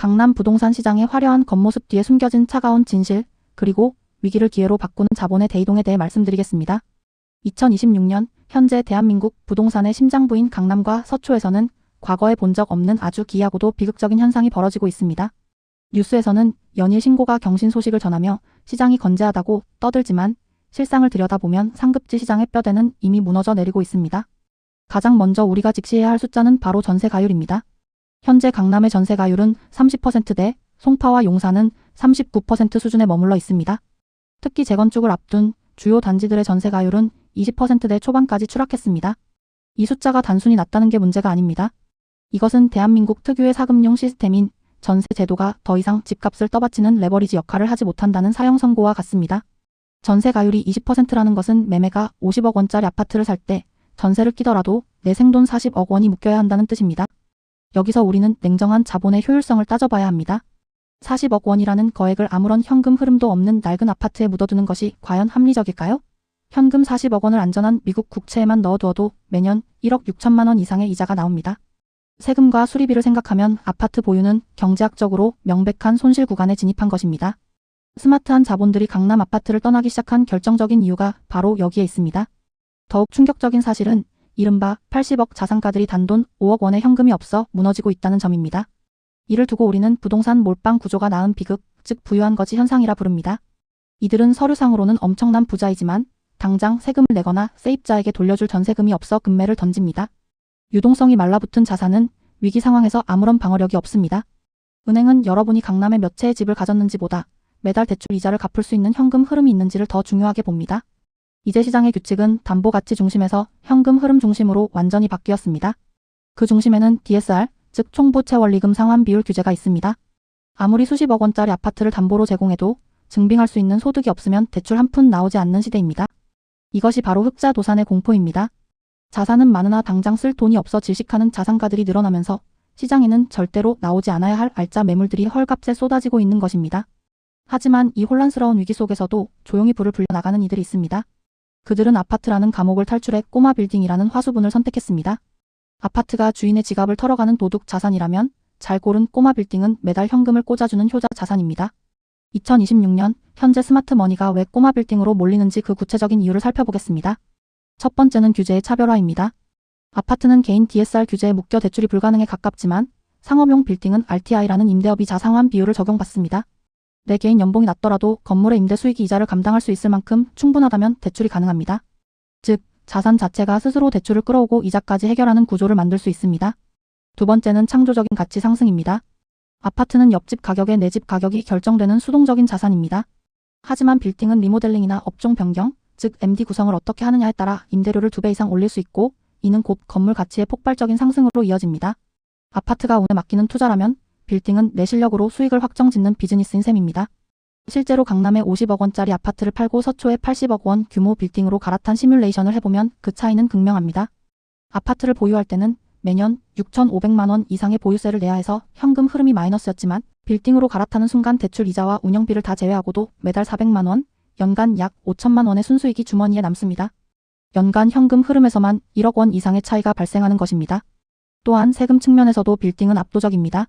강남 부동산 시장의 화려한 겉모습 뒤에 숨겨진 차가운 진실, 그리고 위기를 기회로 바꾸는 자본의 대이동에 대해 말씀드리겠습니다. 2026년 현재 대한민국 부동산의 심장부인 강남과 서초에서는 과거에 본 적 없는 아주 기이하고도 비극적인 현상이 벌어지고 있습니다. 뉴스에서는 연일 신고가 경신 소식을 전하며 시장이 건재하다고 떠들지만 실상을 들여다보면 상급지 시장의 뼈대는 이미 무너져 내리고 있습니다. 가장 먼저 우리가 직시해야 할 숫자는 바로 전세가율입니다. 현재 강남의 전세가율은 30%대, 송파와 용산은 39% 수준에 머물러 있습니다. 특히 재건축을 앞둔 주요 단지들의 전세가율은 20%대 초반까지 추락했습니다. 이 숫자가 단순히 낮다는 게 문제가 아닙니다. 이것은 대한민국 특유의 사금융 시스템인 전세 제도가 더 이상 집값을 떠받치는 레버리지 역할을 하지 못한다는 사형 선고와 같습니다. 전세가율이 20%라는 것은 매매가 50억 원짜리 아파트를 살 때 전세를 끼더라도 내 생돈 40억 원이 묶여야 한다는 뜻입니다. 여기서 우리는 냉정한 자본의 효율성을 따져봐야 합니다. 40억 원이라는 거액을 아무런 현금 흐름도 없는 낡은 아파트에 묻어두는 것이 과연 합리적일까요? 현금 40억 원을 안전한 미국 국채에만 넣어두어도 매년 1억 6천만 원 이상의 이자가 나옵니다. 세금과 수리비를 생각하면 아파트 보유는 경제학적으로 명백한 손실 구간에 진입한 것입니다. 스마트한 자본들이 강남 아파트를 떠나기 시작한 결정적인 이유가 바로 여기에 있습니다. 더욱 충격적인 사실은 이른바 80억 자산가들이 단돈 5억 원의 현금이 없어 무너지고 있다는 점입니다. 이를 두고 우리는 부동산 몰빵 구조가 낳은 비극, 즉 부유한 거지 현상이라 부릅니다. 이들은 서류상으로는 엄청난 부자이지만 당장 세금을 내거나 세입자에게 돌려줄 전세금이 없어 금매를 던집니다. 유동성이 말라붙은 자산은 위기 상황에서 아무런 방어력이 없습니다. 은행은 여러분이 강남에 몇 채의 집을 가졌는지보다 매달 대출 이자를 갚을 수 있는 현금 흐름이 있는지를 더 중요하게 봅니다. 이제 시장의 규칙은 담보 가치 중심에서 현금 흐름 중심으로 완전히 바뀌었습니다. 그 중심에는 DSR, 즉 총부채 원리금 상환 비율 규제가 있습니다. 아무리 수십억 원짜리 아파트를 담보로 제공해도 증빙할 수 있는 소득이 없으면 대출 한 푼 나오지 않는 시대입니다. 이것이 바로 흑자 도산의 공포입니다. 자산은 많으나 당장 쓸 돈이 없어 질식하는 자산가들이 늘어나면서 시장에는 절대로 나오지 않아야 할 알짜 매물들이 헐값에 쏟아지고 있는 것입니다. 하지만 이 혼란스러운 위기 속에서도 조용히 불을 불려나가는 이들이 있습니다. 그들은 아파트라는 감옥을 탈출해 꼬마 빌딩이라는 화수분을 선택했습니다. 아파트가 주인의 지갑을 털어가는 도둑 자산이라면 잘 고른 꼬마 빌딩은 매달 현금을 꽂아주는 효자 자산입니다. 2026년 현재 스마트머니가 왜 꼬마 빌딩으로 몰리는지 그 구체적인 이유를 살펴보겠습니다. 첫 번째는 규제의 차별화입니다. 아파트는 개인 DSR 규제에 묶여 대출이 불가능에 가깝지만 상업용 빌딩은 RTI라는 임대업 이자 상환 비율을 적용받습니다. 내 개인 연봉이 낮더라도 건물의 임대 수익이 이자를 감당할 수 있을 만큼 충분하다면 대출이 가능합니다. 즉, 자산 자체가 스스로 대출을 끌어오고 이자까지 해결하는 구조를 만들 수 있습니다. 두 번째는 창조적인 가치 상승입니다. 아파트는 옆집 가격에 내 집 가격이 결정되는 수동적인 자산입니다. 하지만 빌딩은 리모델링이나 업종 변경, 즉 MD 구성을 어떻게 하느냐에 따라 임대료를 2배 이상 올릴 수 있고 이는 곧 건물 가치의 폭발적인 상승으로 이어집니다. 아파트가 운에 맡기는 투자라면 빌딩은 내 실력으로 수익을 확정짓는 비즈니스인 셈입니다. 실제로 강남에 50억 원짜리 아파트를 팔고 서초에 80억 원 규모 빌딩으로 갈아탄 시뮬레이션을 해보면 그 차이는 극명합니다. 아파트를 보유할 때는 매년 6,500만 원 이상의 보유세를 내야 해서 현금 흐름이 마이너스였지만 빌딩으로 갈아타는 순간 대출 이자와 운영비를 다 제외하고도 매달 400만 원, 연간 약 5천만 원의 순수익이 주머니에 남습니다. 연간 현금 흐름에서만 1억 원 이상의 차이가 발생하는 것입니다. 또한 세금 측면에서도 빌딩은 압도적입니다.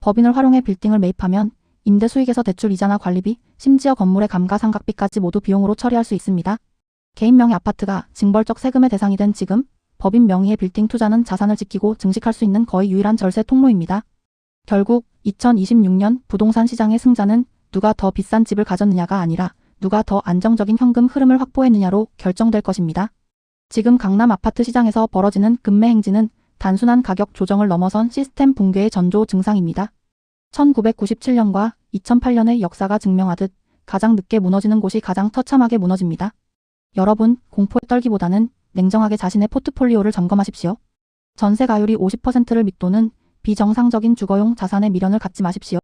법인을 활용해 빌딩을 매입하면 임대 수익에서 대출 이자나 관리비, 심지어 건물의 감가상각비까지 모두 비용으로 처리할 수 있습니다. 개인 명의 아파트가 징벌적 세금의 대상이 된 지금 법인 명의의 빌딩 투자는 자산을 지키고 증식할 수 있는 거의 유일한 절세 통로입니다. 결국 2026년 부동산 시장의 승자는 누가 더 비싼 집을 가졌느냐가 아니라 누가 더 안정적인 현금 흐름을 확보했느냐로 결정될 것입니다. 지금 강남 아파트 시장에서 벌어지는 급매 행진은 단순한 가격 조정을 넘어선 시스템 붕괴의 전조 증상입니다. 1997년과 2008년의 역사가 증명하듯 가장 늦게 무너지는 곳이 가장 처참하게 무너집니다. 여러분, 공포에 떨기보다는 냉정하게 자신의 포트폴리오를 점검하십시오. 전세가율이 50%를 밑도는 비정상적인 주거용 자산의 미련을 갖지 마십시오.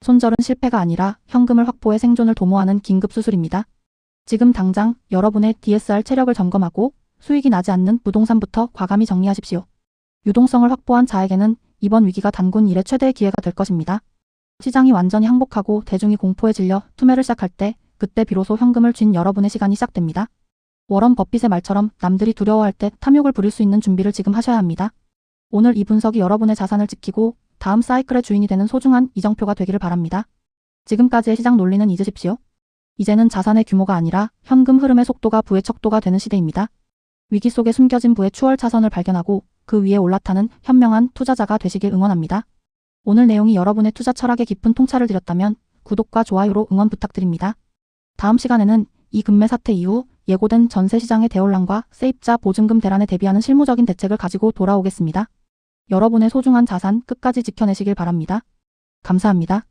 손절은 실패가 아니라 현금을 확보해 생존을 도모하는 긴급수술입니다. 지금 당장 여러분의 DSR 체력을 점검하고 수익이 나지 않는 부동산부터 과감히 정리하십시오. 유동성을 확보한 자에게는 이번 위기가 단군 일의 최대의 기회가 될 것입니다. 시장이 완전히 항복하고 대중이 공포에 질려 투매를 시작할 때 그때 비로소 현금을 쥔 여러분의 시간이 시작됩니다. 워런 버핏의 말처럼 남들이 두려워할 때 탐욕을 부릴 수 있는 준비를 지금 하셔야 합니다. 오늘 이 분석이 여러분의 자산을 지키고 다음 사이클의 주인이 되는 소중한 이정표가 되기를 바랍니다. 지금까지의 시장 논리는 잊으십시오. 이제는 자산의 규모가 아니라 현금 흐름의 속도가 부의 척도가 되는 시대입니다. 위기 속에 숨겨진 부의 추월 차선을 발견하고 그 위에 올라타는 현명한 투자자가 되시길 응원합니다. 오늘 내용이 여러분의 투자 철학에 깊은 통찰을 드렸다면 구독과 좋아요로 응원 부탁드립니다. 다음 시간에는 이 금매 사태 이후 예고된 전세시장의 대혼란과 세입자 보증금 대란에 대비하는 실무적인 대책을 가지고 돌아오겠습니다. 여러분의 소중한 자산 끝까지 지켜내시길 바랍니다. 감사합니다.